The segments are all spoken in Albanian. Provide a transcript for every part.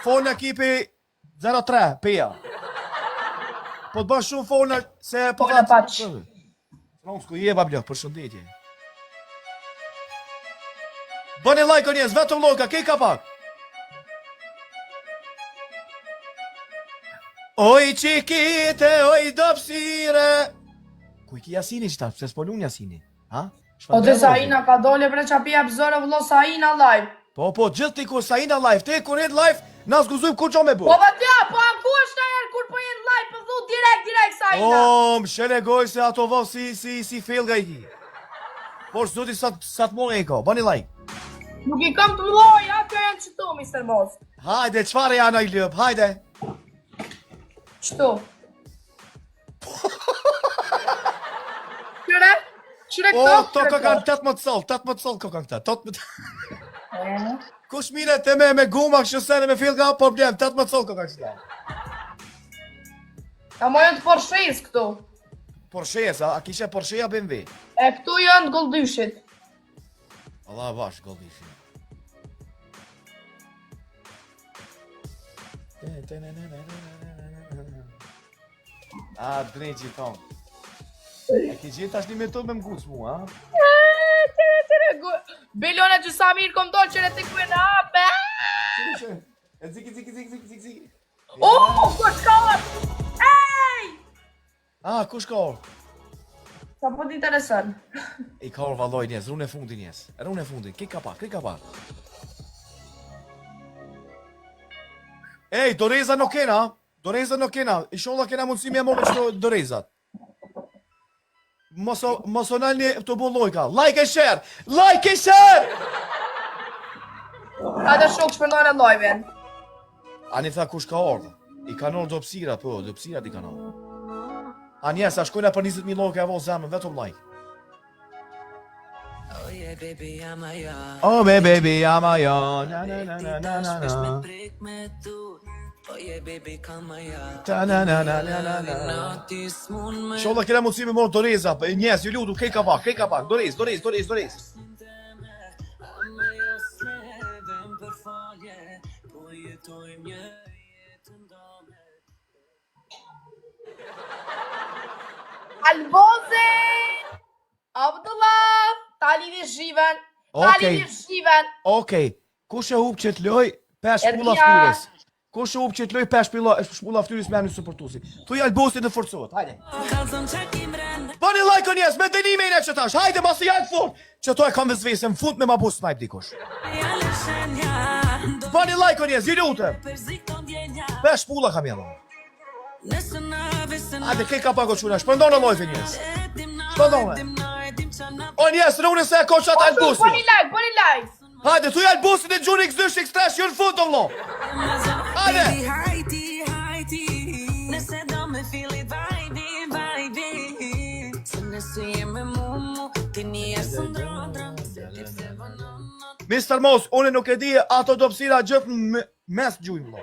Fon ekipi 03, peja. Po të bësh shumë fona se po Fona paq. Nuk s'ku jeba blok, për shëndetje. Bëni like o njerëz, vetëm loka, kej ka pak. Oj qikite, oj dopsire. Ku i ki Jasini qita, pse s'polun Jasini? Ha? O dhe Saina ka dole bre qa pjep zërë vëllo Saina live. Po, gjithë ti kur Saina live, te kur jetë live, na s'guzujmë kur qo me bu. Po vëtja, po ankush në herë kur po jenë live, po dhu direkt Saina. O, më shelegoj se ato vo si felga i ki. Por s'duti sa t'mon e ko, bëni like. Nuk i kam të mloj, ato janë qëtu, Mr. Moz. Hajde, qfare janë a i lëp, hajde. Qëtu. Qyre? Qyre O, këto? to kanë 18 soll ko kanë këta, 18. Kush mire të me guma këshësene me felga, problem, 18 soll ko kanë këta. A mojën të Porsches këtu. Porsches, a kishe Porsche-ja BMW? E këtu janë goldyshit. Allah vash, goldyshit. A, drejt gjithon. E ki gjithë tash një metod me m'guc mu, ha? Bilone që sa mirë kom do qëre të kuj në ape. E ziki. Kush ka orë? Ej! Kush ka orë? Sa po t'intereson. I ka orë valoj njes, rune fundin njes. Rune fundin, kik ka pak. Ej, doreza nuk kena. I sholla kena mundësi me morë qëto dorezat. Mosonalni të bu lojka. Like e share! A të shok shpërnojnë e lojven. Ani tha kush ka orë. I ka orë dopsira, po, dopsirat i ka orë. A njes, a shkojna për 20.000 lojka e vo zemën, vetëm like. Oh baby, I'm a yon. Sholla kena mundësi me morë doreza, njes, ju lutu, kej ka pak, dorez. Alboze! Abdullah! Tali dhe zhiven! Okej, kush e hup që t'loj, pesh shpulla ftyrës. Kush e hup që t'loj, pesh shpulla ftyrës me një supportusi. Thuj Albosi të forcohet, hajde. Bëni like o njes, me dënime i ne që tash, hajde masi janë fund. Që to e kam vëzvese, më fund me ma bu snipe dikush. Bëni like o njes, i lutëm. Pesh shpulla kam jelë. Hajde, kej ka pako quna, shpëndonë lojve njes. O njes, rune se e ko qatë Albosi. Bëni like. Hajde, thuj Albosi dhe gjuni x2 x3 jënë fund të vlo. Hajde. Mr. Moz, une nuk e di ato dopsira gjithë mes gjujmë vlo.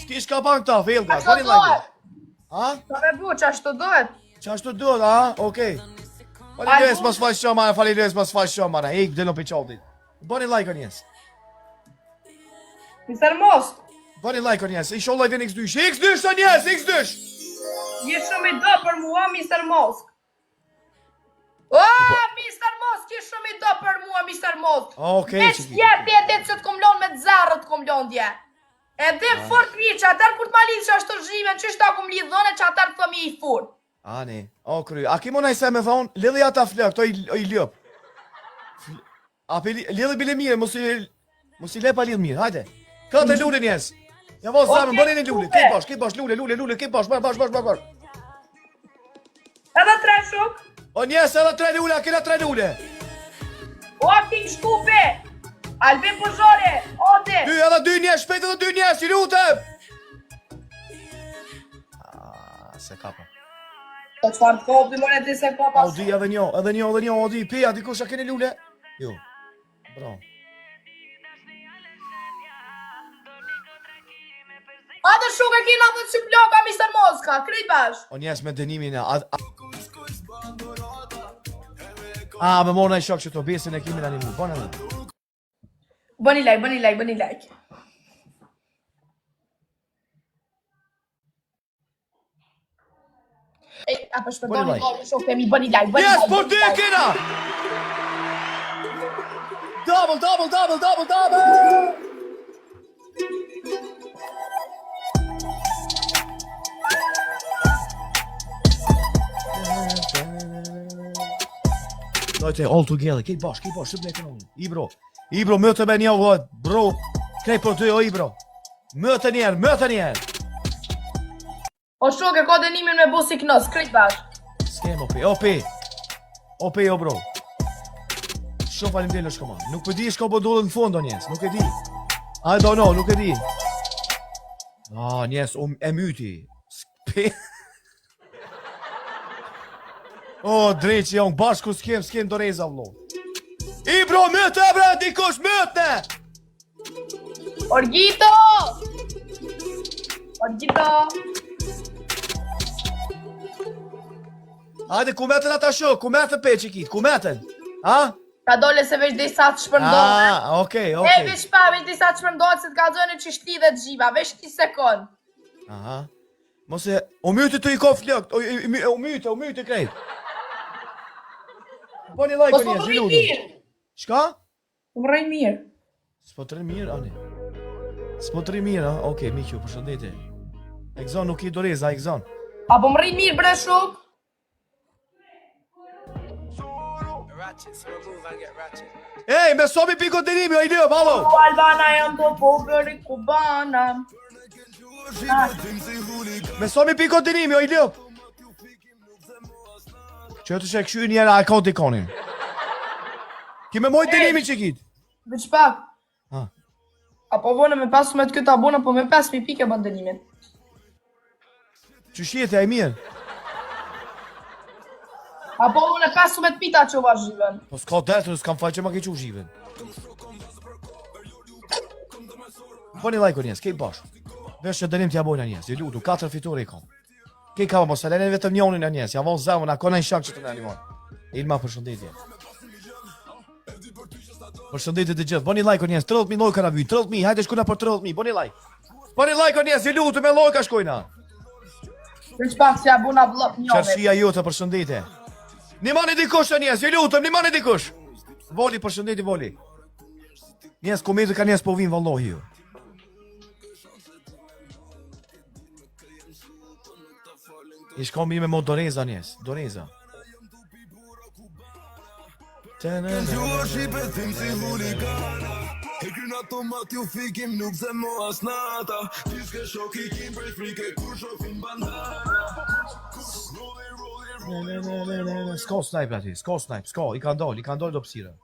S'kish ka ban këta, felga, bëni like. Ha? Ka me bu, që ashtu dohet? Ha? Okej. Faleminderit mos faq shumë, ik dhe në piqotit. Bëni like o njes. Mr. Moz, Bëni like o njes, i shollaj vjen x2. X2 o njes, x2. je shumë i do për mua, Mr. Moz. Mr. Moz, ki shumë i do për mua, Mr. Moz. Okej, qiki. Me qëtje të që t'kom lon me t'zarë t'kom lon dje. E dhe fort mirë që atër kur t'ma lidhë që ashtu zhimen, që shta kum lidhë dhone që atër t'thëmi i furt. Ani, kry, a ki mona i se me thonë, lidhë ata flak, to i lëp. A pe lidhë bile mire, mos i lepa lidhë mirë, hajde. Këtë e lullë njes. Ja vos zamën, bëni një lullë, kej bash, lullë, kej bash. Edhe 3 shuk. O njes, edhe 3 lullë, a kena 3 lullë. O King Shkupe. Albin Pozore, ode. Edhe 2 njes, shpejt edhe 2 njes, i lutëm. Se kapa. Po çfarë kopti more ti se kopa? Audi edhe një, Audi, pia, dikush a keni lullë? Jo, bravo. Atë shukë e kina dhe që bloka, Mr. Moska, krejt bash. O njes me dënimin e... me morë në i shok që të besin e kimi në një mu, bëni like. Ej, a për shpërdoni gol, shok temi, bëni like, Yes, por dy e kena! Double, double, double, double, double! Dajte, all together, kej bash, shqip ne kënë unë. Ibro, mëtë me një vëllë, bro. Krej për ty, o Ibro. Mëtë njerë. O shok e ka dënimin me bosi knës, krejt bash. Skem, opi, o bro. Shumë falim delë shko ma. Nuk përdi shko po dole në fund, o njes, nuk e di. I don't know, nuk e di. Njes, e myti. O, drejtë janë bashku s'kem do reza vlo. Ibro, mëtë bre, dikush mëtë! Orgito! Hajde, ku metën ata shok, ku metën pe qikit, ku metën? Ha? Ka dole se veç disa të shpërndohet. Okej. E, veç disa të shpërndohet se të ka zone që shti dhe të gjiva, veç 10 sekund. Aha. Mose, o mytë të i ko flëkt, o mytë krejt. Po një like o një, zhiludu. Shka? Po më rejnë mirë. S'po të rejnë mirë, ane. S'po të rejnë mirë, okej, Mikjo, përshëndetje. Egzon nuk i doreza, Egzon. A po më rejnë mirë, bre shok? Ej, me somi piko të nimi, o i lëp, alo! Albana jam të pogëri kubana. Me somi piko të nimi, o i lëp! Që të shek shy njera a ka të ikonin. Ki me mojt të nimi që kitë? Veç pak. Ha. A po vone me 15 këtë abona, po me 5.000 pike bën dënimin. Që shjetë, e mirë? A po vone 15 pita që va zhiven. Po s'ka deltë, s'kam falë që ma ke që zhiven. Po një like o njes, kej bashkë. Vesh që dënim t'ja bojnë a njes, i lutu, 4 fitore i kom. Kej ka mos, e vetëm njonin a njes, ja von zemën, a kona i shak që të në animon. Ilma përshëndetje. Përshëndetje të gjithë, bo një like o njes, 30.000 lojka na vyjt, 30.000, hajde shkuna për 30.000, bo një like. Bo një like o njes, i lutu me lojka shkojna. Veç pak që ja buna vlop njove. Qërshia ju të përshëndetje. Një mani dikush o njes, i lutëm, një mani dikush. Voli, përshëndetje, voli. Njes, komedi ka njes po vim vallohi ju. I shkom i me mod doreza njes, doreza. S'ka snipe ati, s'ka snipe, s'ka, i ka ndoll do pësira.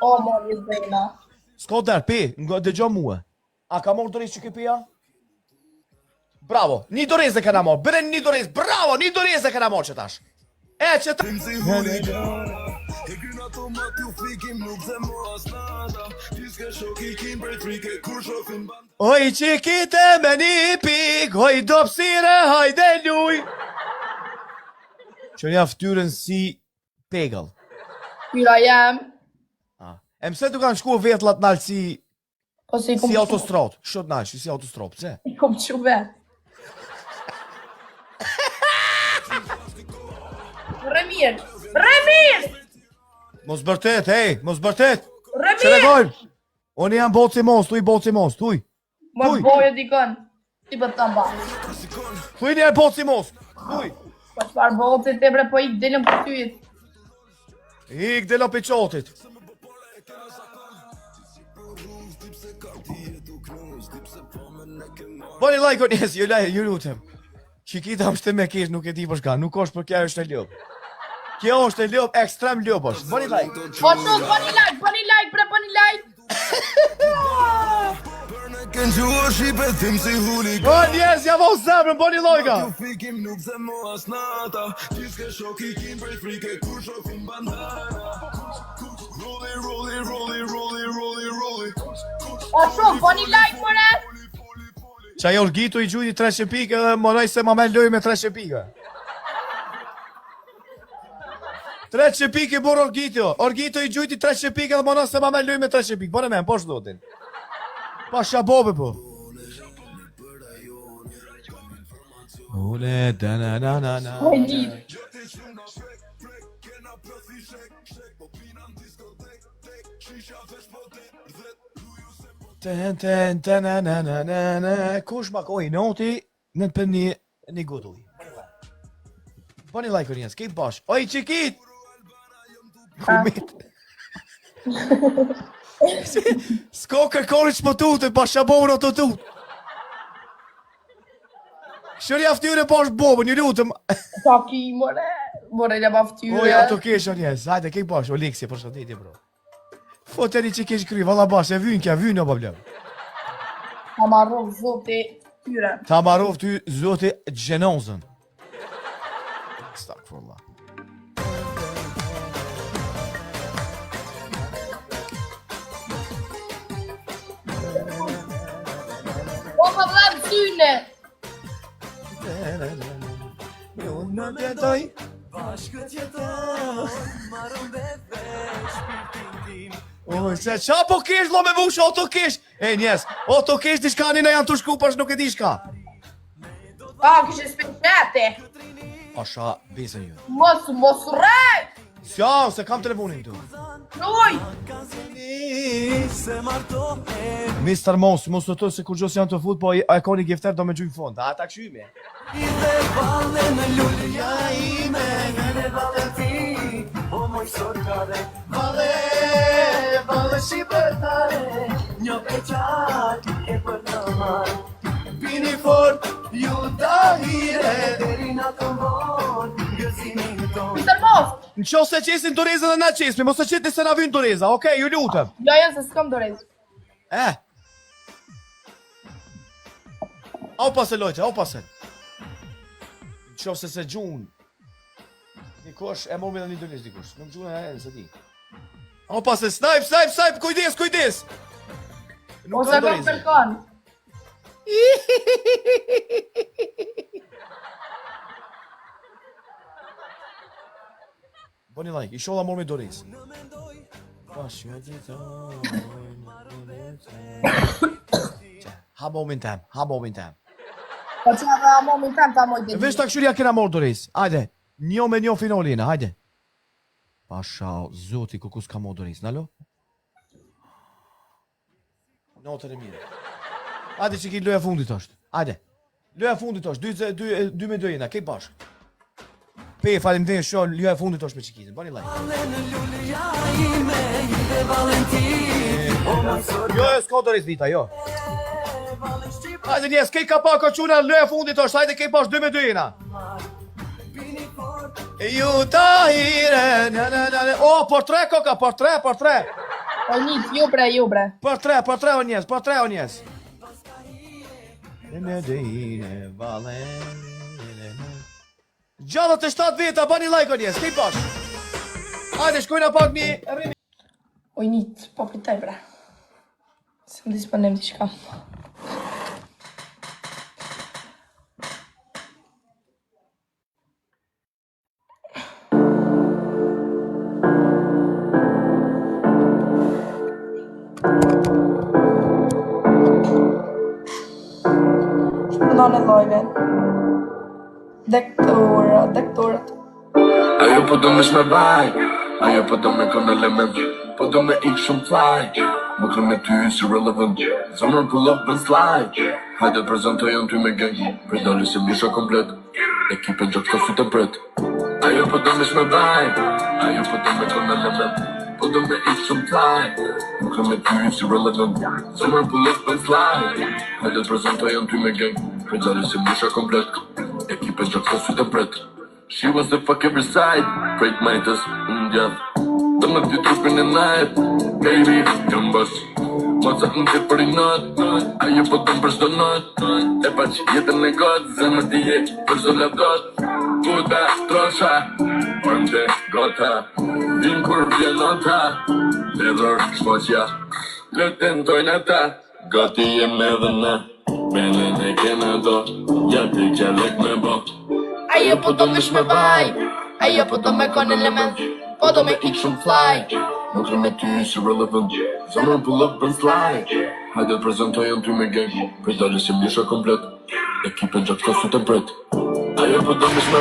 O, mori zbejna. S'ka der, pe, dëgjo muë. A ka morë dorez që ke peja? Bravo, një dorez e ka na morë, bërën një dorez, bravo, një dorez e ka na morë që tash. E që ta... Oj që kite me një pik, oj do pësire, hajde luj. Që një ftyrën si pegëll. Fyra jem. E mëse du kanë shku vetlat nalë si autostrat, shot nalë, si autostrat, pëse? I kom që vetë. Remir! Mos bërtet, hej, mos bërtet! Remir! Qëre gojnë? Unë jam boci mos, tuj boci mos, tuj! Më bojo dikon, ti bët të mba. Tuj një boci mos, tuj! Po që parë boci te bre, po ik dilëm për tyjit. Ik delo për qotit. Boni like o njës, ju lutem. Qikita është me kesh, nuk e di për shka, nuk është për kja është e ljop. Kjo është e ljop, ekstrem ljop është. Boni like. Po shuk, boni like, bre, boni like. O njës, ja vau zemrën, boni like. O shuk, boni like, more. Qa jo Orgito i gjujti 300 pike dhe mënoj se ma me loj me 300 pike. 300 pike bor Orgito. Orgito i gjujti 300 pike dhe mënoj se ma me loj me 300 pike. Bone men, po shdotin. Pa shabobe po. Ole, da-na-na-na-na. Oj, një. Ten-ten-ten-na-na-na-na. Kush ma koj noti në të për një gotuj. Bani like njës, kejt bash. Oj, qikit! Kumit. S'ko kërkori që më tute, pa shabohër o të tut. Shëri aftyre pa është bobë, një lutëm. Ta ki, more le ma ftyre. O, ja të kesh o njës, hajde, kejt bash, o leksje, për shëndetje, bro. Foteri që kesh kry, valla bash, e vynë kja, vynë o problem. Ta marrov zoti tyre. Ta marrov ty zoti gjenozën. Stakfurullah. O, më vlam syne. Unë në tjetoj bashkët jetoj Oj, se qa po kesh lo me vush, o to kesh E njes, o to kesh dishka një janë të shku pash nuk e di shka A, kishe speshete. Pasha, besën ju Mos rej. Sja, se kam telefonin tu Nuj. Mr. Mos të të se kur gjos janë të fut po e ka një gifter do me gjujnë fond A ta këshyme Vale shqipërtare Një peqat e për në marë Bini fort, ju dahire Deri na të mbonë, gëzimin tonë Mr. Mos. Në qo se qesin Doreza dhe na qesmi, mos se qeti se na vynë Doreza, okej, ju lutëm Jo, se s'kam dorez. Au pase lojtë, au pase Në qo se gjun Dikush, e mor me dhe një Dorez dikush Nuk gjun e se ti Au pase, snipe, kujdes Nuk Ose ka kam Doreza përkan. Boni like, i sholla mor me Dorez Ha momentem Po që nga momentan ta moj dhe Vesh ta këshyria kena mor Dorez, hajde Njo me njo finalina, hajde Pasha, zoti kukus ka mor Dorez, nalo? Notën e mirë Hajde që ki loja fundit është, hajde Loja fundit është, 2-2 jena, kej bashkë Pe, falim dhe shoh, loja fundit është me qikitin, bani like Jo, s'ka Dorez vita, jo Hajde njes, kej ka pa ka quna, loja fundit është, hajde kej bashkë 2-2 jena Ju tahire, o, portre koka, portre O njët, ju bre Portre o njes Në dine valen Gjallët e 7 veta, bani like o njes, kej bash Hajde, shkojna pak një rrimi O njët, po pritaj bre. Se më disponem t'i shka. Në lojve. Dektorët. Ajo po do me shme vaj Ajo po do me kon element Po do me ik shumë fly Më kërë me ty si relevant Zamër pull up and slide Hajde prezentojon ty me gang Predali si misha komplet Ekipe gjatë ka su të pret Ajo po do me shme vaj Ajo po do me kon element Po do me ik shumë fly Më kërë me ty si relevant Zamër pull up and slide Hajde prezentojon ty me gang Predali si misha komplet Ekipe gjatë ka su të pret She wants to fuck every side Great minders, yeah Do me ty trupin e night Baby, jam bës Moca në ti për i not Ajo po të më për shdo not E pa që jetën e gotë Zemë ti je për shdo lavdot Kuda, trosha Përnde, gota Vim kur vjen nota Terror, shpoqja Le tentojnë ata Gati jem edhe na Benen e kena do Ja ti qelek me bo Ajo po do me shme vaj. Ajo po do me kon element. Po do me ik shumë fly. Më kërë me ty si relevant Zamër pull up and slide Hajde prezentojon ty me gang Predali si misha komplet Ekipe gjatë ka su të pret Ajo po do më shme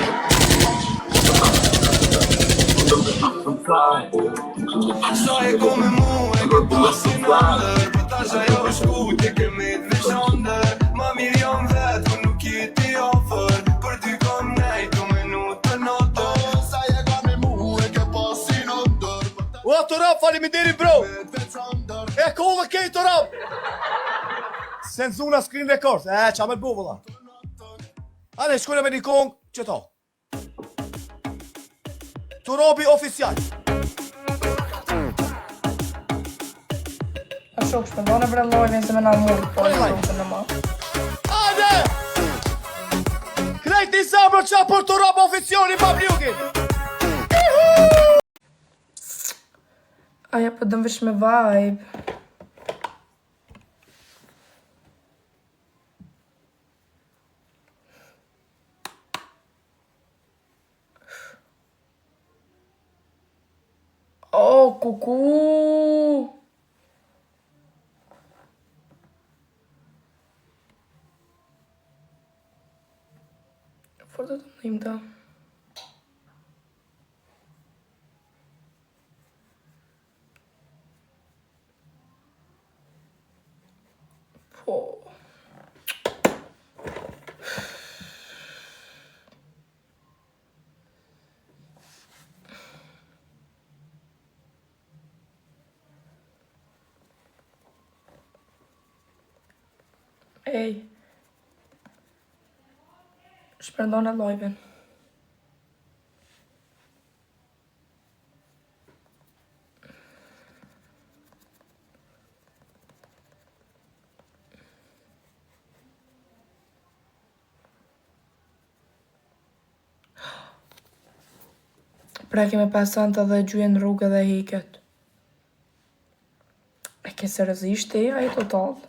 Sa e ko me mu e kur pasin andër Për tash ajo është ku ti kemi të veçandër Ma mirë jam vetë, unë nuk jeti ofër Për ty kom nejtu minutë natër Sa e ko me mu e ke pasin andër Ua, të rap, faleminderit bro! E kollë kej të rap! Senzuna screen record, qa me bu vëlla. Hajde, shkojnë me një kong, që to. Të rapi oficial. A shok shpëndone bre lojnë se me na mund, po e shok në ma. Hajde! Krejt një sabër qa për të rap oficiali pa blukin. Aja po dëm vish me vibe. Oh, kuku! Fortë të më ta. Po. Ej. Shpërndon e lojven. Preki me pesanta dhe gjujen rrugë dhe hiket. E ke seriozisht ti, a i total?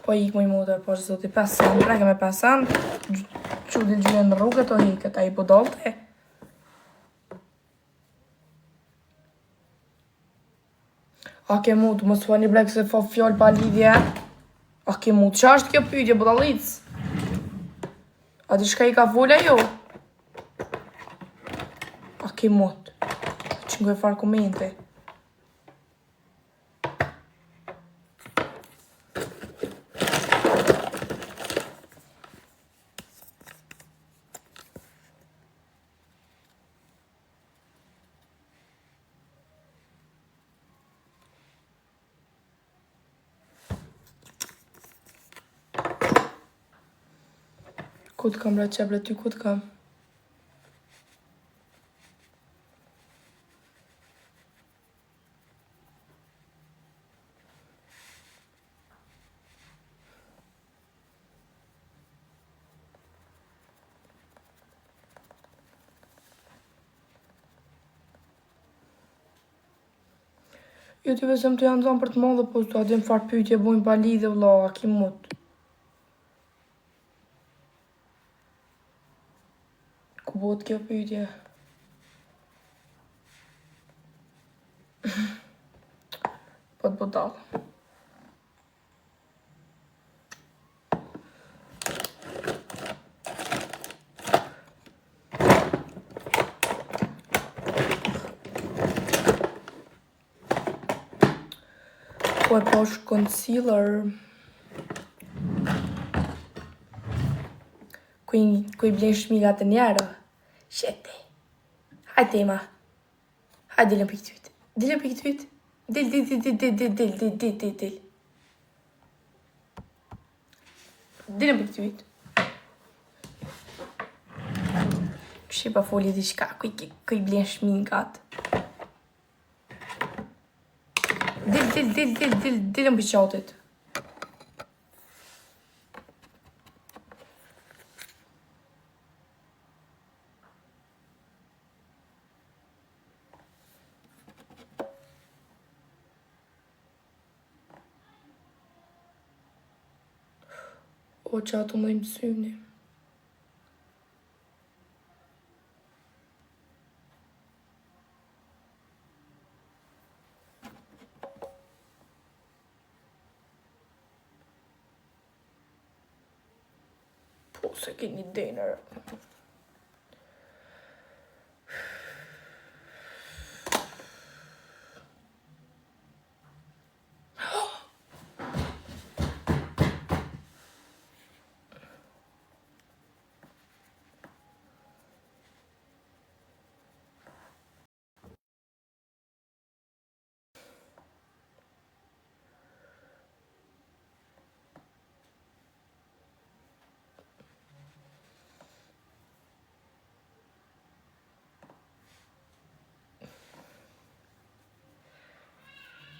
Po ik më i motor, po që zoti 500, preke me 500, që di gjyë në rrugë të hiket, a i budolte. A ke mu, të më sua një brek se fa fjall pa lidhje. A ke mu, qa është kjo pyetje, budalic? A di shka i ka fulle jo? A ke mu, që ngoj farë komente. Ku të kam bre qebre, ty ku të kam? Jo t'i besëm të janë zonë për të modhe, po s'to adim farë pyetje bujnë pa lidhe vla, a ki mut. Ku bot kjo pyetje? Po të budal. Po e posh concealer. Ku i blen shmilat të njerë. Shete. Hajde ma. Hajde dilem për këtë. Dilem për këtë. Dil. Dilem për këtë. Kështë pa foli di shka. Ku i blen shminkat. Dilem për qatit. O që ato më dhimë syni. Po se keni denër.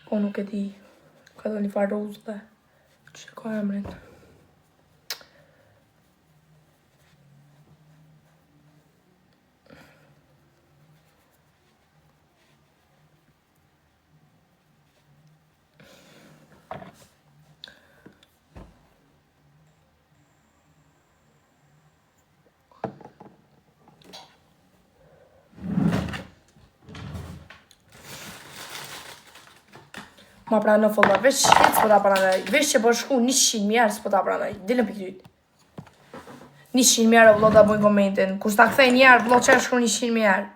Po nuk e di. Ka do një farë rozë dhe. Që ka emrin. Ma pra në follower, veç shqit s'po ta pranoj. Veç që po shku 100.000 herë s'po ta pranoj. Dilën për këtyt. 100.000 herë vëllot ta bojnë komentin. Kur s'ta kthej një herë, vëllot që shku 100.000 herë.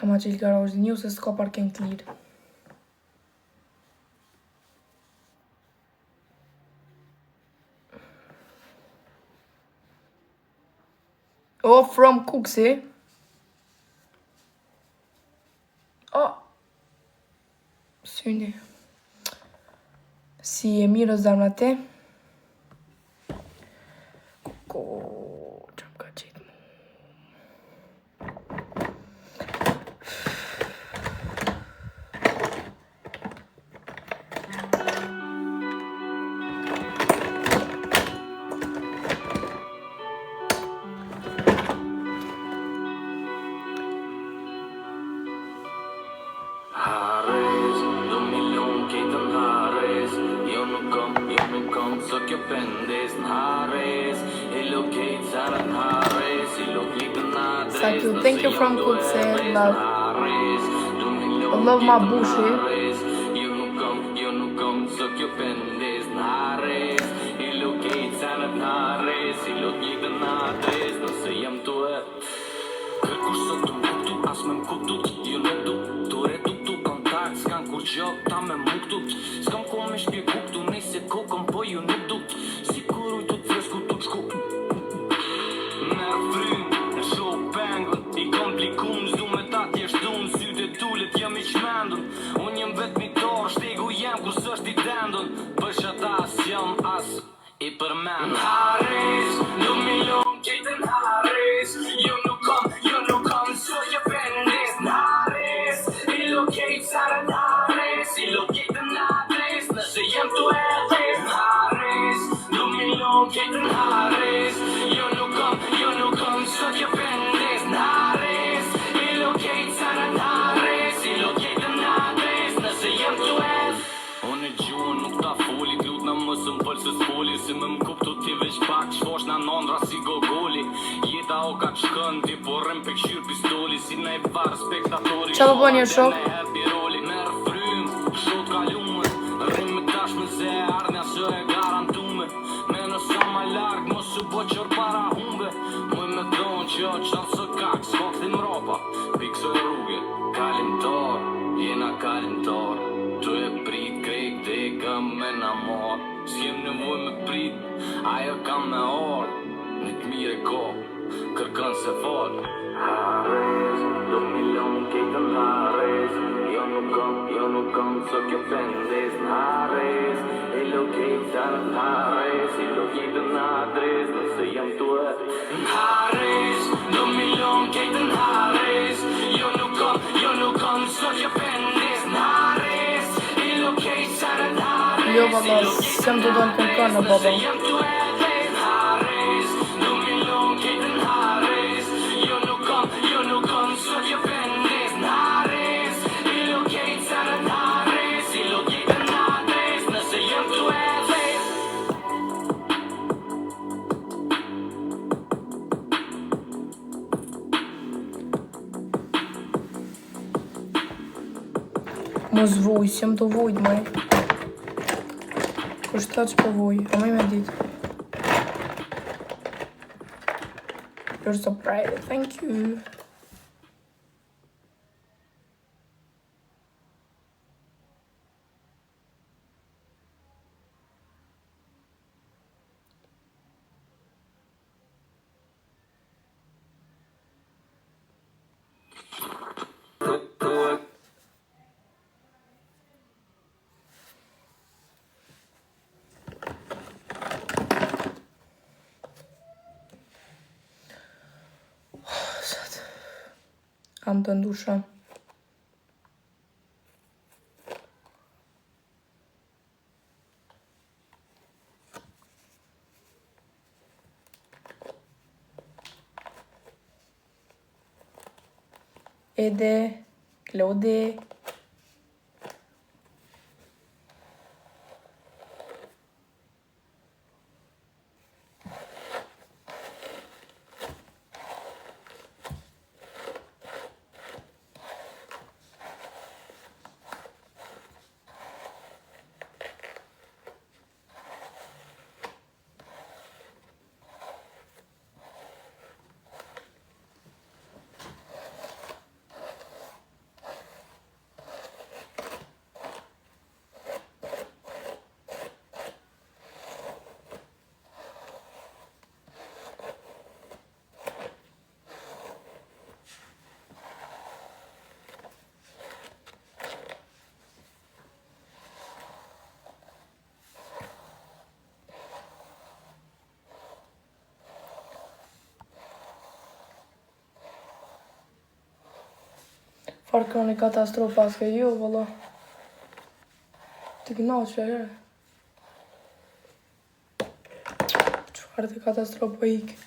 Ama që il garaj një se s'ka parking të lirë. O, from Kuksi. O. Syni. Si e mirë o zamra te. Kuko. Që më ka qitë mu. Så que pendes nares, y lo que salen nares, y lo que nares. Thank you. Thank you from Kutse. Love. I love my bushi. Yo no come, so que pendes nares, y lo que salen nares, y lo que nares. No se jam tu kërkush sot të muktu, as me m'kuptu, jo në tu retu tu kontakt, s'kan kur gjo ta me muktu, s'kam ko me shpje kuptu, nejse kokon po ju nuk du, si kur ujtu të fresku tu qku. Merë frym, në show pengun, i komplikum, zdu me ta t'jeshtun, syte tullet jam i qmendun, unë jem vet mitar, shtegu jem kur s'është i dendun, pësh ata s'jam as i përmen. Haris, du milon qejtën Haris, jo nuk kom, so je pendes Haris, i lo kejt sarën Haris, i lo kejtën Haris, nëse jem tu edhes Haris, du milon qejtën Haris, jo nuk kom, so je pendes Haris, i lo kejt sarën Haris, i lo kejtën Haris, nëse jem tu edhes. Unë e gjuën nuk ta foli, t'lut në mësëm pëll se s'foli, si me m'kuptu ti veç pak, shfosh në nondra si gogoli, jeta o ka qkën, ti porrem pe këshyr pistoli, si ne i varë spektatori, Qa po bën një shok? merë frym, shot kalume, rrim me tashme se e ardhja së e garantume, me nësa ma larg, mos u bo qër para humbe, muj me donë që qanë së kak, s'koktin mropa, pikso e rrugë, kalimtar, jena kalimtar, që e prit krejt dhe kam me namor, s'jem nevoj me prit, ajo kam me orë, në t'mire ko, kërkën se fol Hares, 2 milion kejtën Hares Jo nuk kam së kjo pendes në Hares E lo kejtën Hares E lo kejtën adres nëse jam tuet Hares, 2 milion kejtën Hares Jo nuk kam së kjo pendes në Hares E lo kejtën Hares Jo, valla, s'jam të donë kërkon në baba. Mos vuj, s'jam të vujt, maj. Kushtat që po vuj, a maj me dit. You're so bright, thank you. Am të ndusha. Ede, Lode. Farë kroni katastrofë paske jo, valla. Të knaqe, e. Qëfar të katastrofë po ikë.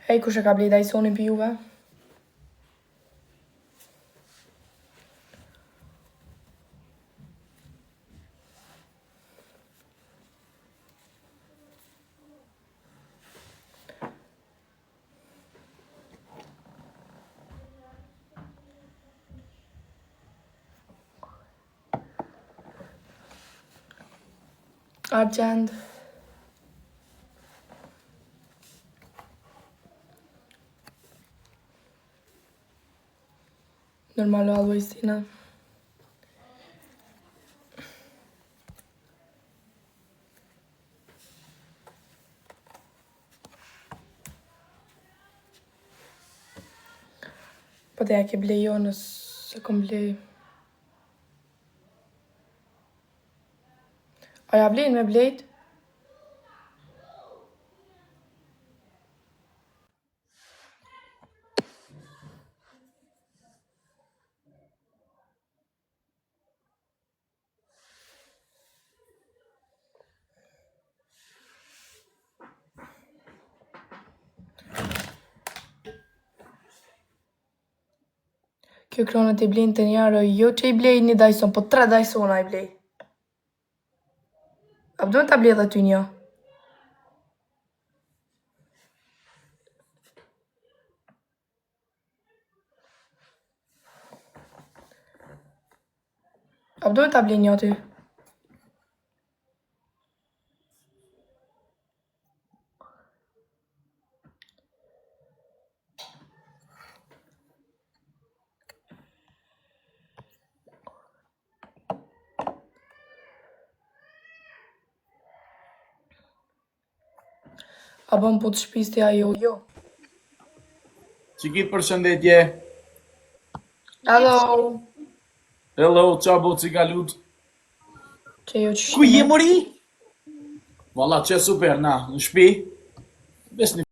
Hej, kush e ka blej Dysonin për juve? Argend. Normal always, Tina. Po të ja ke blej jo nësë kom blej. A ja blejnë me blejt? Kjo kronët i blejnë të njarë, jo që i blej një Dyson, po 3 Dysona i blej. A përdojnë të blej dhe ty një? A pëdojnë ta blej një aty? A bën po të shpisti ajo? Jo. Qikit përshëndetje. Hello. Hello, qa bo cikalut. Që jo që Ku je mori? Valla që super, na, në shpi. Bes një